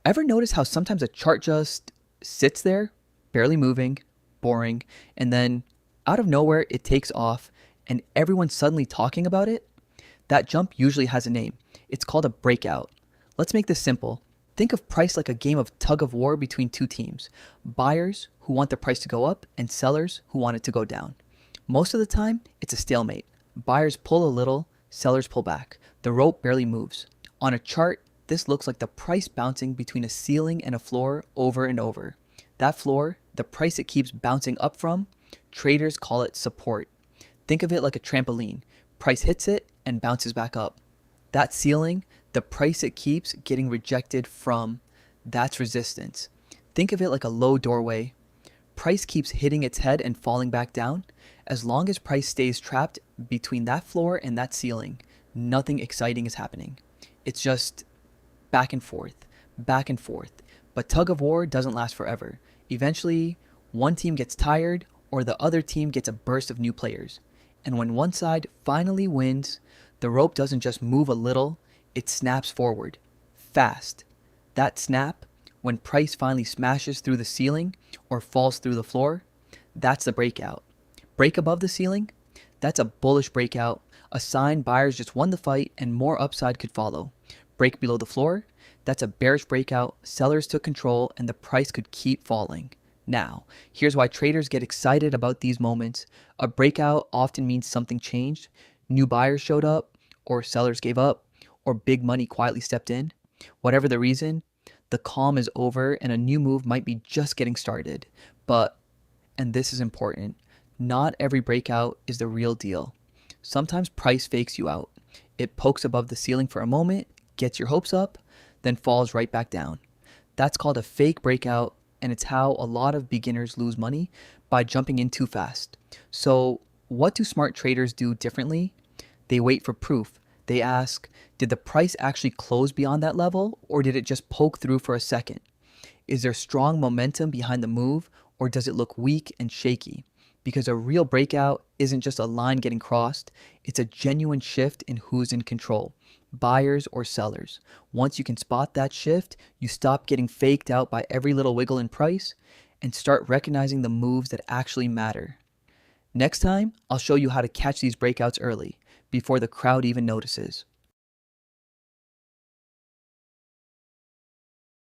Ever notice how sometimes a chart just sits there, barely moving, boring, and then out of nowhere it takes off and everyone's suddenly talking about it? That jump usually has a name. It's called a breakout. Let's make this simple. Think of price like a game of tug of war between two teams, buyers who want the price to go up and sellers who want it to go down. Most of the time, it's a stalemate. Buyers pull a little, sellers pull back. The rope barely moves. On a chart, this looks like the price bouncing between a ceiling and a floor over and over. That floor, the price it keeps bouncing up from, traders call it support. Think of it like a trampoline. Price hits it and bounces back up. That ceiling, the price it keeps getting rejected from, that's resistance. Think of it like a low doorway. Price keeps hitting its head and falling back down. As long as price stays trapped between that floor and that ceiling, nothing exciting is happening. It's just back and forth, back and forth. But tug of war doesn't last forever. Eventually, one team gets tired or the other team gets a burst of new players. And when one side finally wins, the rope doesn't just move a little, it snaps forward, fast. That snap, when price finally smashes through the ceiling or falls through the floor, that's the breakout. Break above the ceiling? That's a bullish breakout, a sign buyers just won the fight and more upside could follow. Break below the floor? That's a bearish breakout, sellers took control and the price could keep falling. Now, here's why traders get excited about these moments. A breakout often means something changed, new buyers showed up, or sellers gave up, or big money quietly stepped in. Whatever the reason, the calm is over and a new move might be just getting started. But, and this is important, not every breakout is the real deal. Sometimes price fakes you out. It pokes above the ceiling for a moment, gets your hopes up, then falls right back down. That's called a fake breakout, and it's how a lot of beginners lose money by jumping in too fast. So what do smart traders do differently? They wait for proof. They ask, did the price actually close beyond that level, or did it just poke through for a second? Is there strong momentum behind the move, or does it look weak and shaky? Because a real breakout isn't just a line getting crossed, it's a genuine shift in who's in control, buyers or sellers. Once you can spot that shift, you stop getting faked out by every little wiggle in price and start recognizing the moves that actually matter. Next time, I'll show you how to catch these breakouts early, before the crowd even notices.